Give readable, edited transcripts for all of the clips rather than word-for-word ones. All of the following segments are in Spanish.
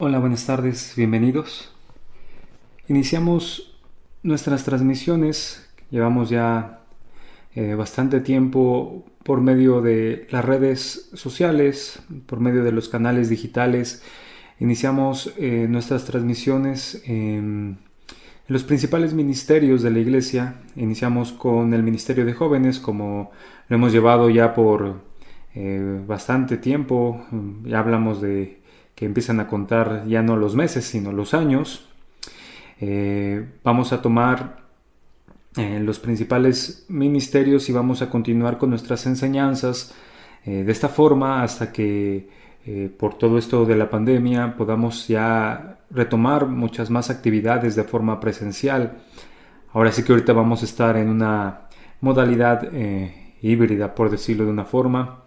Hola, buenas tardes, bienvenidos. Iniciamos nuestras transmisiones, llevamos ya bastante tiempo por medio de las redes sociales, por medio de los canales digitales. Iniciamos nuestras transmisiones en los principales ministerios de la iglesia. Iniciamos con el Ministerio de Jóvenes, como lo hemos llevado ya por bastante tiempo. Ya hablamos de que empiezan a contar ya no los meses, sino los años. Vamos a tomar los principales ministerios y vamos a continuar con nuestras enseñanzas de esta forma hasta que por todo esto de la pandemia podamos ya retomar muchas más actividades de forma presencial. Ahora sí que ahorita vamos a estar en una modalidad híbrida, por decirlo de una forma.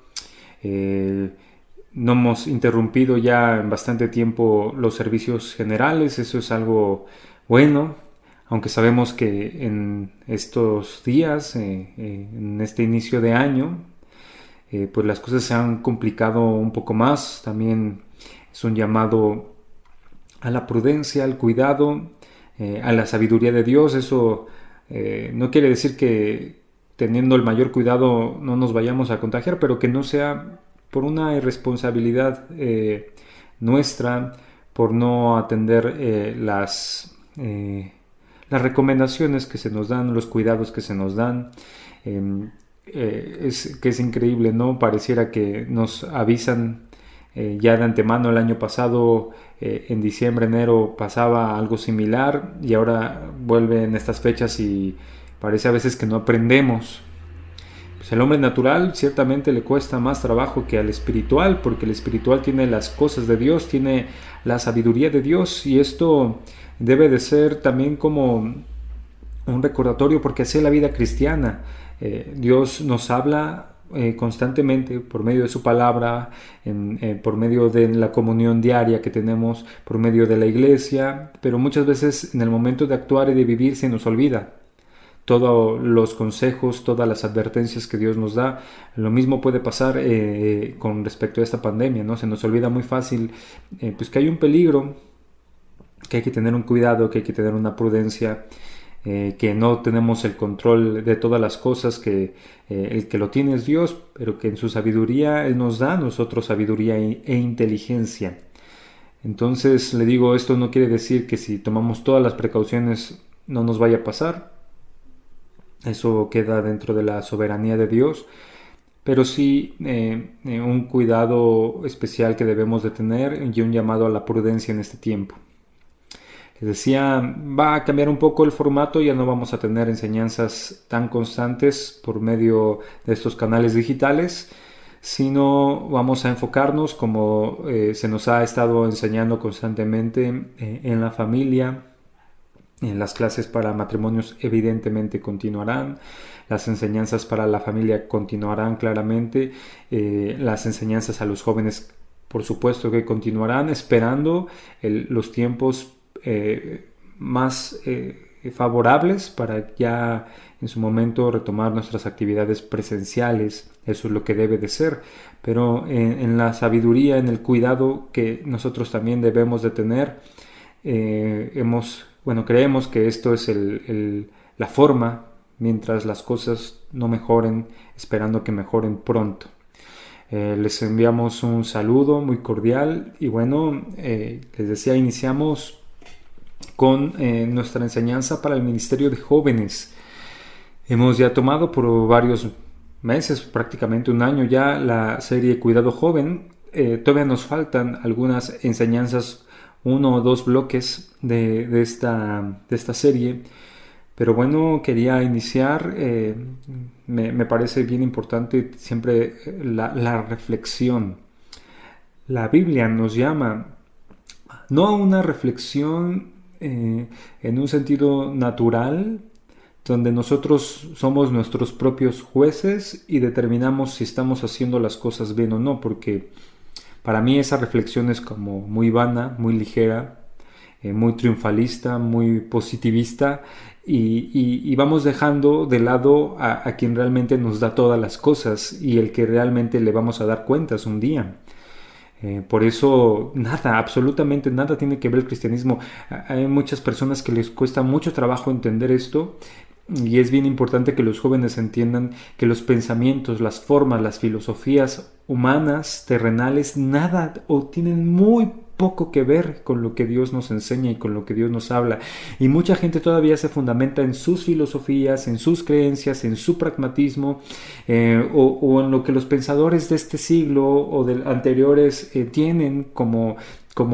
No hemos interrumpido ya en bastante tiempo los servicios generales, eso es algo bueno, aunque sabemos que en estos días, en este inicio de año, pues las cosas se han complicado un poco más. También es un llamado a la prudencia, al cuidado, a la sabiduría de Dios. Eso no quiere decir que teniendo el mayor cuidado no nos vayamos a contagiar, pero que no sea por una irresponsabilidad nuestra, por no atender las recomendaciones que se nos dan, los cuidados que se nos dan. Es increíble, ¿no? Pareciera que nos avisan ya de antemano. El año pasado, en diciembre, enero, pasaba algo similar y ahora vuelven estas fechas y parece a veces que no aprendemos. Pues el hombre natural ciertamente le cuesta más trabajo que al espiritual, porque el espiritual tiene las cosas de Dios, tiene la sabiduría de Dios, y esto debe de ser también como un recordatorio, porque así es la vida cristiana. Dios nos habla constantemente por medio de su palabra, por medio de la comunión diaria que tenemos, por medio de la iglesia, pero muchas veces en el momento de actuar y de vivir se nos olvida todos los consejos, todas las advertencias que Dios nos da. Lo mismo puede pasar con respecto a esta pandemia, ¿no? Se nos olvida muy fácil pues que hay un peligro, que hay que tener un cuidado, que hay que tener una prudencia, que no tenemos el control de todas las cosas, que el que lo tiene es Dios, pero que en su sabiduría Él nos da a nosotros sabiduría e inteligencia. Entonces le digo, esto no quiere decir que si tomamos todas las precauciones no nos vaya a pasar. Eso queda dentro de la soberanía de Dios, pero sí un cuidado especial que debemos de tener y un llamado a la prudencia en este tiempo. Les decía, va a cambiar un poco el formato, ya no vamos a tener enseñanzas tan constantes por medio de estos canales digitales, sino vamos a enfocarnos, como se nos ha estado enseñando constantemente, en la familia. Las clases para matrimonios evidentemente continuarán, las enseñanzas para la familia continuarán claramente, las enseñanzas a los jóvenes por supuesto que continuarán, esperando los tiempos más favorables para ya en su momento retomar nuestras actividades presenciales. Eso es lo que debe de ser, pero en la sabiduría, en el cuidado que nosotros también debemos de tener, creemos que esto es la forma mientras las cosas no mejoren, esperando que mejoren pronto. Les enviamos un saludo muy cordial y les decía, iniciamos con nuestra enseñanza para el Ministerio de Jóvenes. Hemos ya tomado por varios meses, prácticamente un año ya, la serie Cuidado Joven. Todavía nos faltan algunas enseñanzas, uno o dos bloques de esta serie, pero bueno, quería iniciar. Me parece bien importante siempre la reflexión. La Biblia nos llama no a una reflexión en un sentido natural, donde nosotros somos nuestros propios jueces y determinamos si estamos haciendo las cosas bien o no, porque para mí esa reflexión es como muy vana, muy ligera, muy triunfalista, muy positivista, y vamos dejando de lado a quien realmente nos da todas las cosas y el que realmente le vamos a dar cuentas un día. Por eso nada, absolutamente nada tiene que ver el cristianismo. Hay muchas personas que les cuesta mucho trabajo entender esto y es bien importante que los jóvenes entiendan que los pensamientos, las formas, las filosofías humanas, terrenales, nada o tienen muy poco que ver con lo que Dios nos enseña y con lo que Dios nos habla. Y mucha gente todavía se fundamenta en sus filosofías, en sus creencias, en su pragmatismo, o en lo que los pensadores de este siglo o de anteriores tienen como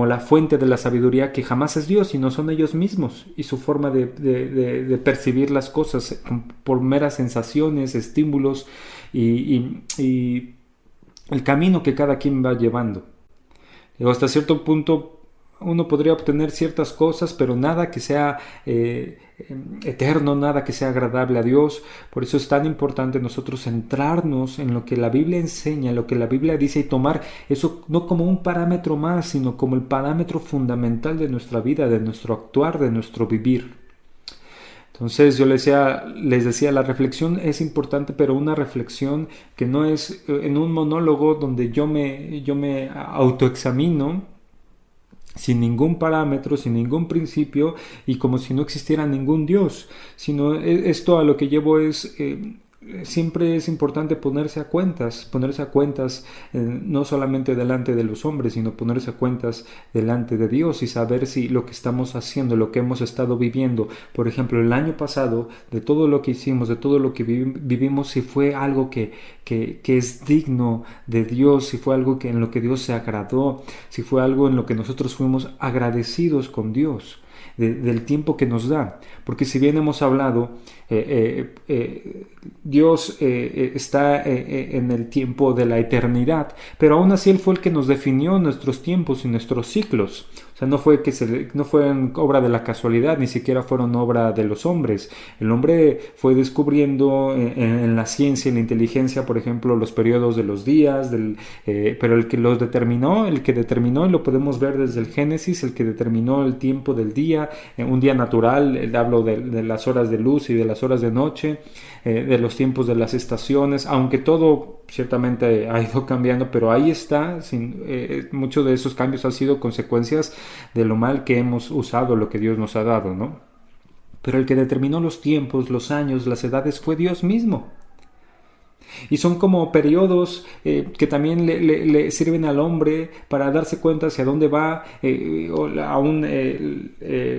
la fuente de la sabiduría, que jamás es Dios, sino son ellos mismos y su forma de percibir las cosas por meras sensaciones, estímulos y el camino que cada quien va llevando. Hasta cierto punto uno podría obtener ciertas cosas, pero nada que sea eterno, nada que sea agradable a Dios. Por eso es tan importante nosotros centrarnos en lo que la Biblia enseña, lo que la Biblia dice, y tomar eso no como un parámetro más, sino como el parámetro fundamental de nuestra vida, de nuestro actuar, de nuestro vivir. Entonces yo les decía, la reflexión es importante, pero una reflexión que no es en un monólogo donde yo me autoexamino sin ningún parámetro, sin ningún principio y como si no existiera ningún Dios, sino esto a lo que llevo es siempre es importante ponerse a cuentas no solamente delante de los hombres, sino ponerse a cuentas delante de Dios y saber si lo que estamos haciendo, lo que hemos estado viviendo, por ejemplo, el año pasado, de todo lo que hicimos, de todo lo que vivimos, si fue algo que es digno de Dios, si fue algo en lo que Dios se agradó, si fue algo en lo que nosotros fuimos agradecidos con Dios. Del tiempo que nos da, porque si bien hemos hablado, Dios está en el tiempo de la eternidad, pero aún así Él fue el que nos definió nuestros tiempos y nuestros ciclos. O sea, no fue obra de la casualidad, ni siquiera fueron obra de los hombres. El hombre fue descubriendo en la ciencia y la inteligencia, por ejemplo, los periodos de los días, pero el que determinó, y lo podemos ver desde el Génesis, el que determinó el tiempo del día, un día natural, hablo de las horas de luz y de las horas de noche, de los tiempos de las estaciones, aunque todo ciertamente ha ido cambiando, pero ahí está. Muchos de esos cambios han sido consecuencias de lo mal que hemos usado lo que Dios nos ha dado, ¿no? Pero el que determinó los tiempos, los años, las edades fue Dios mismo. Y son como periodos que también le sirven al hombre para darse cuenta hacia dónde va.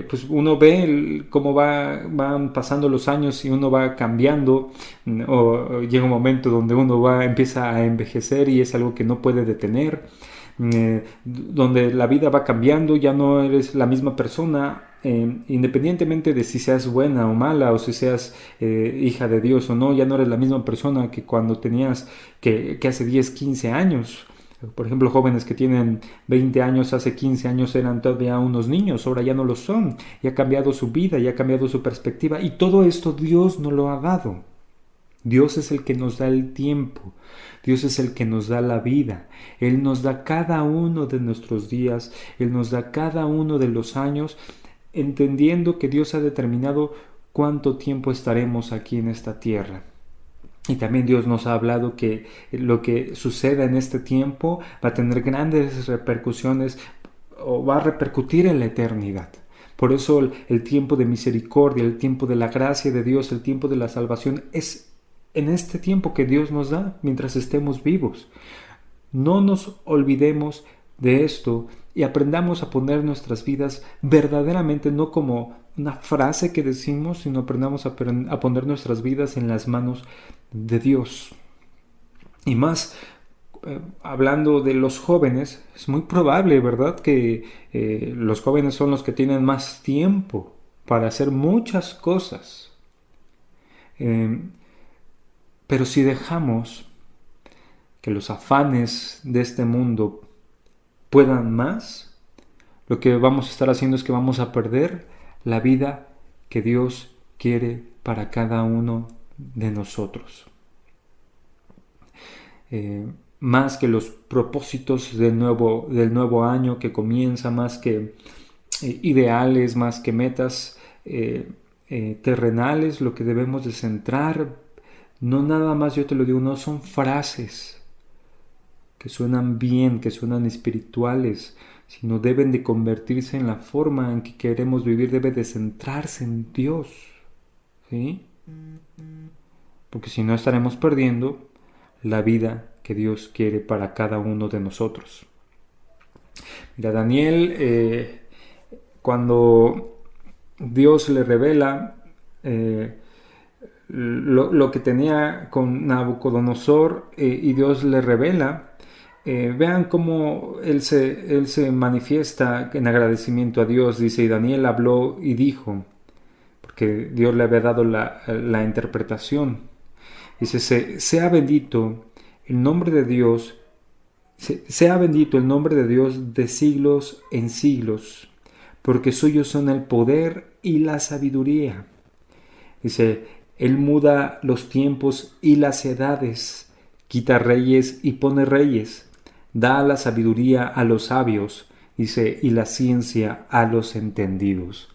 Pues uno ve cómo van pasando los años y uno va cambiando. O llega un momento donde uno empieza a envejecer y es algo que no puede detener. Donde la vida va cambiando, ya no eres la misma persona, independientemente de si seas buena o mala o si seas hija de Dios o no, ya no eres la misma persona que cuando tenías que hace 10, 15 años. Por ejemplo, jóvenes que tienen 20 años, hace 15 años eran todavía unos niños, ahora ya no lo son, y ha cambiado su vida, y ha cambiado su perspectiva, y todo esto Dios nos lo ha dado. Dios es el que nos da el tiempo, Dios es el que nos da la vida, Él nos da cada uno de nuestros días, Él nos da cada uno de los años, entendiendo que Dios ha determinado cuánto tiempo estaremos aquí en esta tierra. Y también Dios nos ha hablado que lo que suceda en este tiempo va a tener grandes repercusiones o va a repercutir en la eternidad. Por eso el tiempo de misericordia, el tiempo de la gracia de Dios, el tiempo de la salvación es en este tiempo que Dios nos da mientras estemos vivos. No nos olvidemos de esto y aprendamos a poner nuestras vidas verdaderamente, no como una frase que decimos, sino aprendamos a poner nuestras vidas en las manos de Dios. Y más, hablando de los jóvenes, es muy probable, ¿verdad?, que los jóvenes son los que tienen más tiempo para hacer muchas cosas. Pero si dejamos que los afanes de este mundo puedan más, lo que vamos a estar haciendo es que vamos a perder la vida que Dios quiere para cada uno de nosotros. Más que los propósitos del nuevo año que comienza, más que ideales, más que metas terrenales, lo que debemos de centrar, no nada más, yo te lo digo, no son frases que suenan bien, que suenan espirituales, sino deben de convertirse en la forma en que queremos vivir, debe de centrarse en Dios, ¿sí? Porque si no estaremos perdiendo la vida que Dios quiere para cada uno de nosotros. Mira, Daniel, cuando Dios le revela lo que tenía con Nabucodonosor y Dios le revela, vean cómo él se manifiesta en agradecimiento a Dios. Dice, y Daniel habló y dijo, porque Dios le había dado la interpretación. Dice, sea bendito el nombre de Dios, sea bendito el nombre de Dios de siglos en siglos, porque suyos son el poder y la sabiduría. Dice, Él muda los tiempos y las edades, quita reyes y pone reyes, da la sabiduría a los sabios, dice, y la ciencia a los entendidos.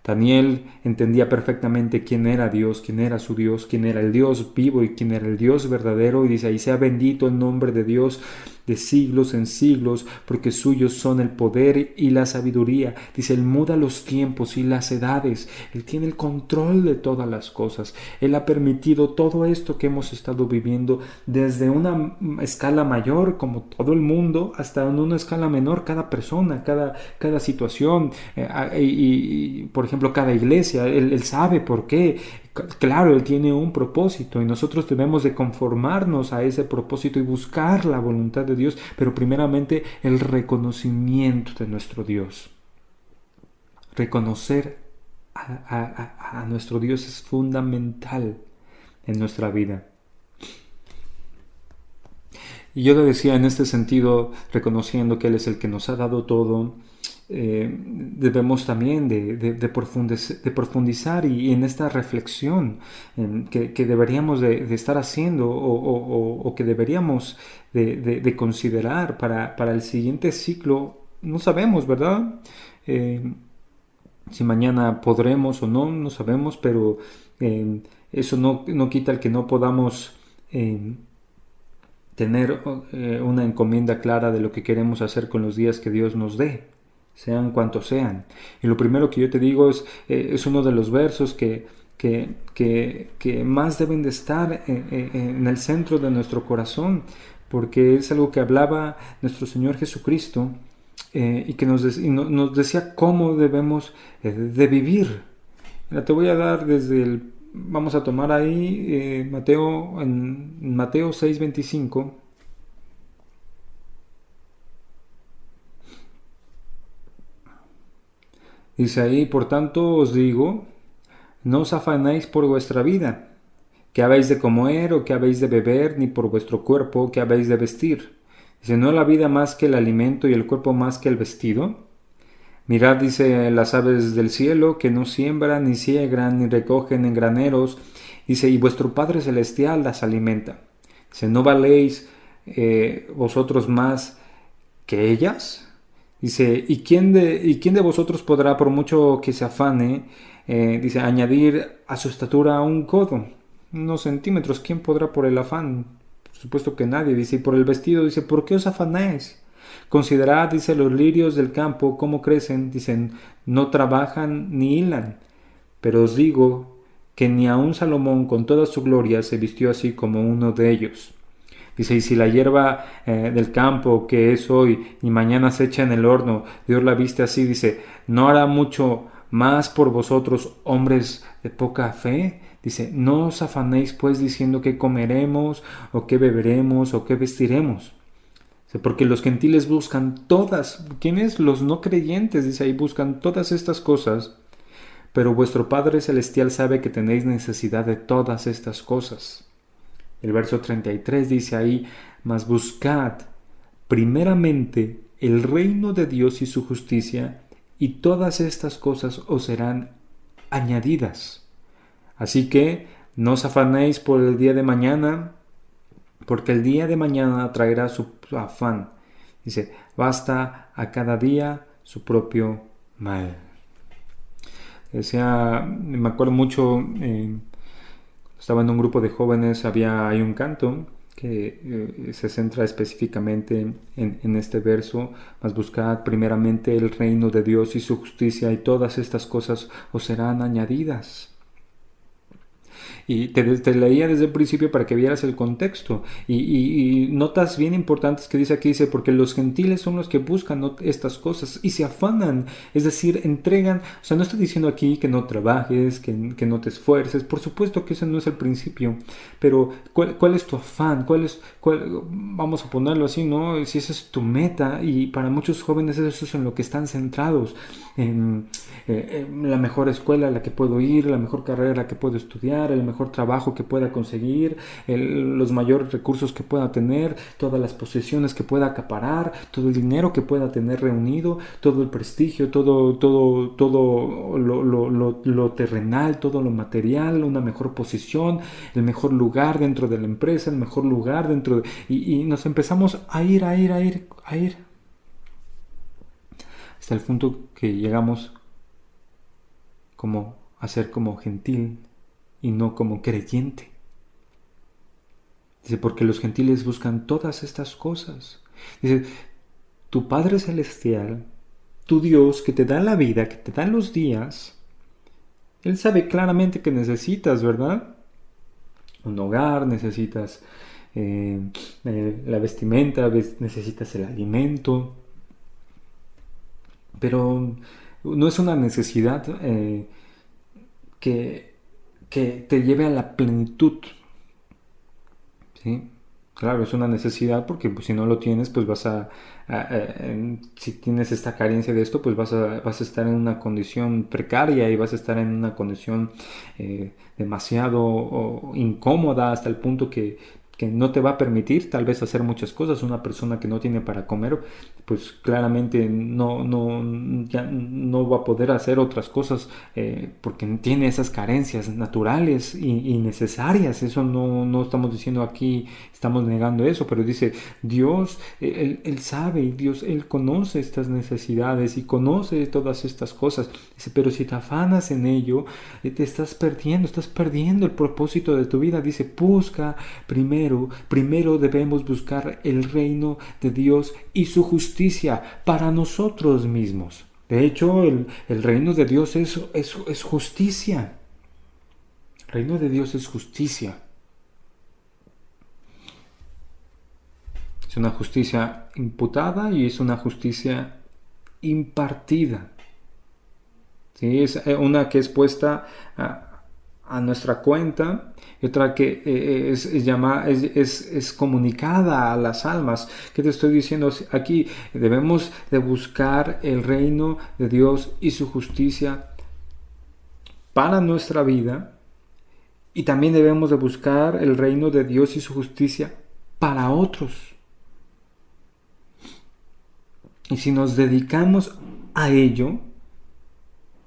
Daniel entendía perfectamente quién era Dios, quién era su Dios, quién era el Dios vivo y quién era el Dios verdadero, y dice, ahí sea bendito el nombre de Dios de siglos en siglos, porque suyos son el poder y la sabiduría. Dice, Él muda los tiempos y las edades, Él tiene el control de todas las cosas. Él ha permitido todo esto que hemos estado viviendo desde una escala mayor, como todo el mundo, hasta en una escala menor, cada persona, cada situación, por ejemplo, cada iglesia. Él sabe por qué. Claro, Él tiene un propósito y nosotros debemos de conformarnos a ese propósito y buscar la voluntad de Dios, pero primeramente el reconocimiento de nuestro Dios. Reconocer a nuestro Dios es fundamental en nuestra vida. Y yo le decía en este sentido, reconociendo que Él es el que nos ha dado todo, debemos también de profundizar y en esta reflexión que deberíamos de estar haciendo o que deberíamos de considerar para el siguiente ciclo. No sabemos, ¿verdad? Si mañana podremos o no, no sabemos, pero eso no quita el que no podamos tener una encomienda clara de lo que queremos hacer con los días que Dios nos dé, sean cuantos sean. Y lo primero que yo te digo es uno de los versos que más deben de estar en el centro de nuestro corazón, porque es algo que hablaba nuestro Señor Jesucristo y que nos decía cómo debemos de vivir. Mira, te voy a dar vamos a tomar ahí en Mateo 6:25. Dice ahí, por tanto os digo, no os afanéis por vuestra vida, qué habéis de comer o qué habéis de beber, ni por vuestro cuerpo, qué habéis de vestir. Dice, ¿no es la vida más que el alimento y el cuerpo más que el vestido? Mirad, dice, las aves del cielo, que no siembran, ni siegan, ni recogen en graneros. Dice, y vuestro Padre Celestial las alimenta. Dice, ¿no valéis vosotros más que ellas? Dice, ¿y quién de vosotros podrá, por mucho que se afane, dice, añadir a su estatura un codo, unos centímetros? ¿Quién podrá por el afán? Por supuesto que nadie. Dice, y por el vestido, dice, ¿por qué os afanáis? Considerad, dice, los lirios del campo, cómo crecen, dicen, no trabajan ni hilan. Pero os digo que ni aun Salomón con toda su gloria se vistió así como uno de ellos. Dice, y si la hierba del campo que es hoy y mañana se echa en el horno, Dios la viste así, dice, ¿no hará mucho más por vosotros, hombres de poca fe? Dice, no os afanéis pues diciendo qué comeremos, o qué beberemos, o qué vestiremos. Porque los gentiles buscan todas, ¿quiénes? Los no creyentes, dice ahí, buscan todas estas cosas, pero vuestro Padre Celestial sabe que tenéis necesidad de todas estas cosas. El verso 33 dice ahí, mas buscad primeramente el reino de Dios y su justicia, y todas estas cosas os serán añadidas. Así que no os afanéis por el día de mañana, porque el día de mañana traerá su afán. Dice, basta a cada día su propio mal. Me acuerdo mucho, estaba en un grupo de jóvenes, hay un canto que se centra específicamente en este verso: mas buscad primeramente el reino de Dios y su justicia, y todas estas cosas os serán añadidas. Y te leía desde el principio para que vieras el contexto. Y notas bien importantes que dice aquí, dice, porque los gentiles son los que buscan estas cosas y se afanan, es decir, entregan. O sea, no estoy diciendo aquí que no trabajes, que no te esfuerces. Por supuesto que ese no es el principio. Pero, ¿cuál es tu afán? Vamos a ponerlo así, ¿no? Si esa es tu meta, y para muchos jóvenes eso es en lo que están centrados. En la mejor escuela a la que puedo ir, la mejor carrera a la que puedo estudiar, el mejor trabajo que pueda conseguir, los mayores recursos que pueda tener, todas las posesiones que pueda acaparar, todo el dinero que pueda tener reunido, todo el prestigio, todo lo terrenal, todo lo material, una mejor posición, el mejor lugar dentro de la empresa, el mejor lugar dentro de... Y nos empezamos a ir, hasta el punto que llegamos como a ser como gentil y no como creyente. Dice, porque los gentiles buscan todas estas cosas. Dice, tu Padre Celestial, tu Dios que te da la vida, que te da los días, Él sabe claramente que necesitas, ¿verdad? Un hogar, necesitas la vestimenta, necesitas el alimento, pero no es una necesidad que te lleve a la plenitud, ¿sí? Claro, es una necesidad porque pues, si no lo tienes, pues si tienes esta carencia de esto, pues vas a estar en una condición precaria y vas a estar en una condición demasiado incómoda, hasta el punto que no te va a permitir tal vez hacer muchas cosas. Una persona que no tiene para comer, pues claramente ya no va a poder hacer otras cosas porque tiene esas carencias naturales y necesarias. Eso no estamos diciendo aquí, estamos negando eso, pero dice Dios, Él sabe, y Dios, Él conoce estas necesidades y conoce todas estas cosas. Dice, pero si te afanas en ello, te estás perdiendo el propósito de tu vida. Dice, busca primero debemos buscar el reino de Dios y su justicia para nosotros mismos. De hecho, el reino de Dios es justicia. El reino de Dios es justicia. Es una justicia imputada y es una justicia impartida. ¿Sí? Es una que es puesta a nuestra cuenta, y otra que es comunicada a las almas. ¿Qué te estoy diciendo aquí? Debemos de buscar el reino de Dios y su justicia para nuestra vida, y también debemos de buscar el reino de Dios y su justicia para otros. Y si nos dedicamos a ello,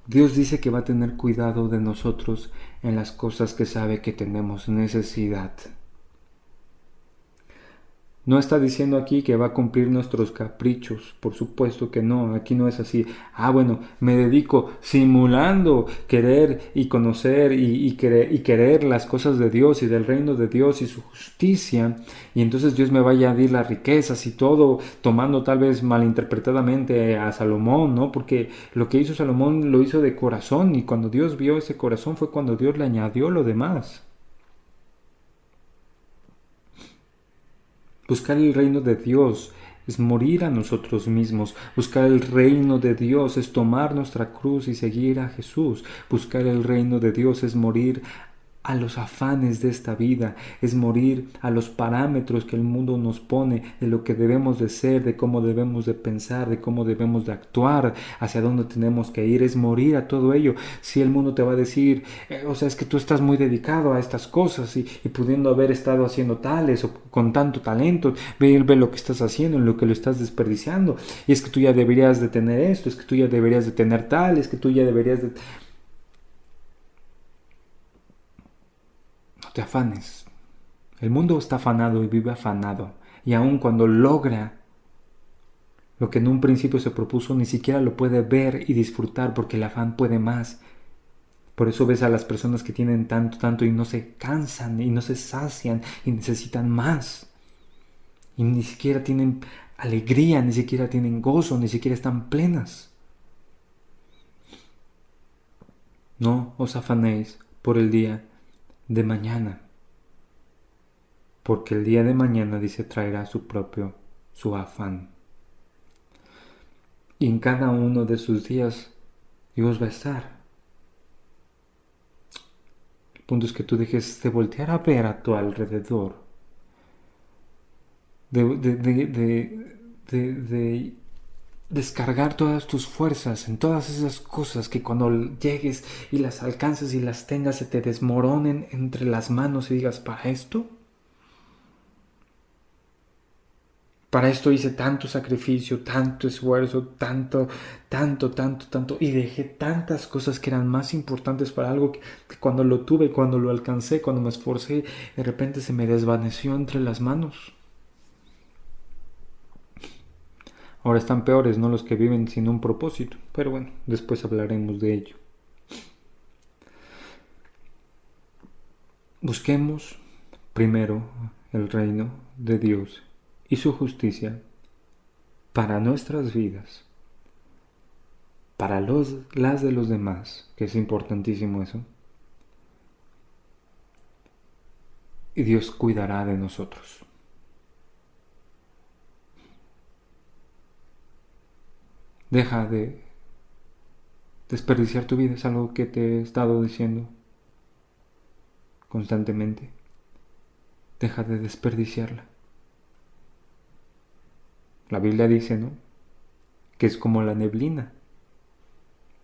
Dios dice que va a tener cuidado de nosotros en las cosas que sabe que tenemos necesidad. No está diciendo aquí que va a cumplir nuestros caprichos, por supuesto que no, aquí no es así. Bueno, me dedico simulando querer y conocer y querer las cosas de Dios y del reino de Dios y su justicia, y entonces Dios me va a añadir las riquezas y todo, tomando tal vez malinterpretadamente a Salomón, ¿no? Porque lo que hizo Salomón lo hizo de corazón, y cuando Dios vio ese corazón fue cuando Dios le añadió lo demás. Buscar el reino de Dios es morir a nosotros mismos. Buscar el reino de Dios es tomar nuestra cruz y seguir a Jesús. Buscar el reino de Dios es morir a los afanes de esta vida, es morir a los parámetros que el mundo nos pone de lo que debemos de ser, de cómo debemos de pensar, de cómo debemos de actuar, hacia dónde tenemos que ir, es morir a todo ello. Si el mundo te va a decir, es que tú estás muy dedicado a estas cosas y pudiendo haber estado haciendo tales o con tanto talento, ve lo que estás haciendo, en lo que lo estás desperdiciando, y es que tú ya deberías de tener esto, es que tú ya deberías de tener tal, es que tú ya deberías de... te afanes. El mundo está afanado y vive afanado, y aun cuando logra lo que en un principio se propuso, ni siquiera lo puede ver y disfrutar, porque el afán puede más. Por eso ves a las personas que tienen tanto, tanto y no se cansan y no se sacian y necesitan más. Y ni siquiera tienen alegría, ni siquiera tienen gozo, ni siquiera están plenas. No os afanéis por el día de mañana, porque el día de mañana, dice, traerá su afán. Y en cada uno de sus días Dios va a estar. El punto es que tú dejes de voltear a ver a tu alrededor, de descargar todas tus fuerzas en todas esas cosas que cuando llegues y las alcances y las tengas se te desmoronen entre las manos y digas, ¿para esto? Para esto hice tanto sacrificio, tanto esfuerzo, tanto, y dejé tantas cosas que eran más importantes para algo que cuando lo tuve, cuando lo alcancé, cuando me esforcé, de repente se me desvaneció entre las manos. Ahora están peores, ¿no? Los que viven sin un propósito, pero bueno, después hablaremos de ello. Busquemos primero el reino de Dios y su justicia para nuestras vidas, para las de los demás, que es importantísimo eso, y Dios cuidará de nosotros. Deja de desperdiciar tu vida, es algo que te he estado diciendo constantemente. Deja de desperdiciarla. La Biblia dice, ¿no?, que es como la neblina.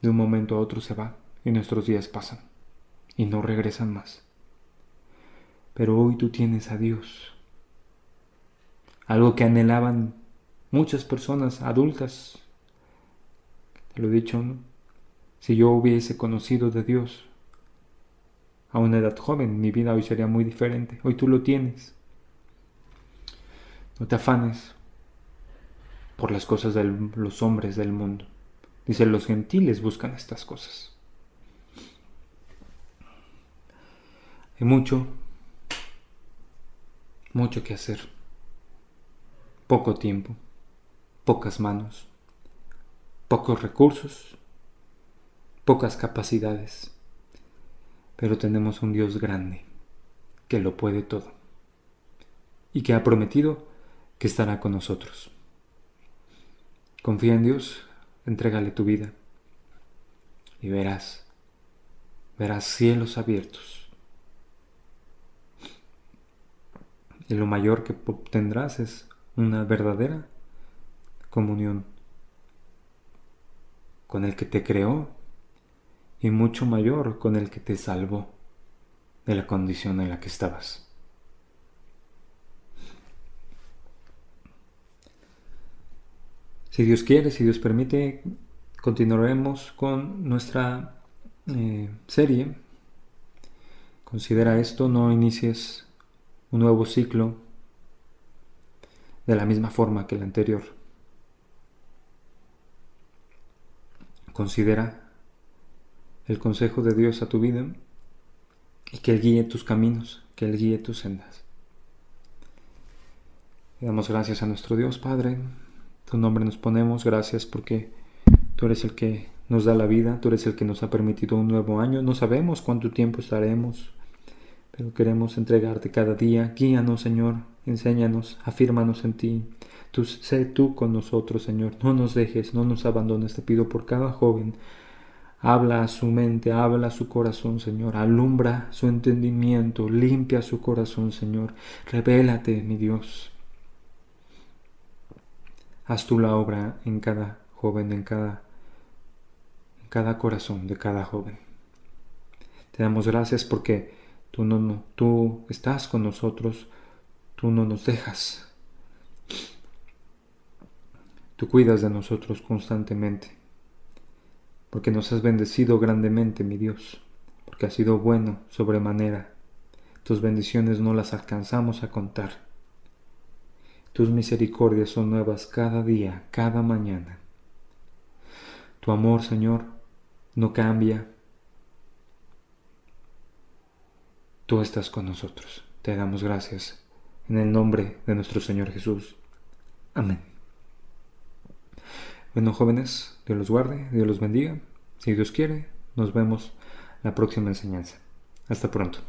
De un momento a otro se va y nuestros días pasan y no regresan más. Pero hoy tú tienes a Dios. Algo que anhelaban muchas personas adultas. Te lo he dicho, ¿no? Si yo hubiese conocido de Dios a una edad joven, mi vida hoy sería muy diferente. Hoy tú lo tienes. No te afanes por las cosas de los hombres del mundo. Dice, los gentiles buscan estas cosas. Hay mucho que hacer. Poco tiempo, pocas manos, pocos recursos, pocas capacidades. Pero tenemos un Dios grande, que lo puede todo, y que ha prometido que estará con nosotros. Confía en Dios, entrégale tu vida, y verás cielos abiertos. Y lo mayor que obtendrás es una verdadera comunión con el que te creó, y mucho mayor con el que te salvó de la condición en la que estabas. Si Dios quiere, si Dios permite, continuaremos con nuestra serie. Considera esto, no inicies un nuevo ciclo de la misma forma que el anterior. Considera el consejo de Dios a tu vida y que Él guíe tus caminos, que Él guíe tus sendas. Le damos gracias a nuestro Dios, Padre. Tu nombre nos ponemos, gracias porque tú eres el que nos da la vida, tú eres el que nos ha permitido un nuevo año. No sabemos cuánto tiempo estaremos, pero queremos entregarte cada día. Guíanos, Señor, enséñanos, afírmanos en ti. Sé tú con nosotros, Señor. No nos dejes, no nos abandones. Te pido por cada joven. Habla a su mente, habla a su corazón, Señor. Alumbra su entendimiento, limpia su corazón, Señor. Revélate, mi Dios. Haz tú la obra en cada joven, en cada corazón de cada joven. Te damos gracias porque tú estás con nosotros, tú no nos dejas. Tú cuidas de nosotros constantemente, porque nos has bendecido grandemente, mi Dios, porque has sido bueno sobremanera. Tus bendiciones no las alcanzamos a contar. Tus misericordias son nuevas cada día, cada mañana. Tu amor, Señor, no cambia. tú estás con nosotros. Te damos gracias en el nombre de nuestro Señor Jesús. Amén. Bueno, jóvenes, Dios los guarde, Dios los bendiga. Si Dios quiere, nos vemos la próxima enseñanza. Hasta pronto.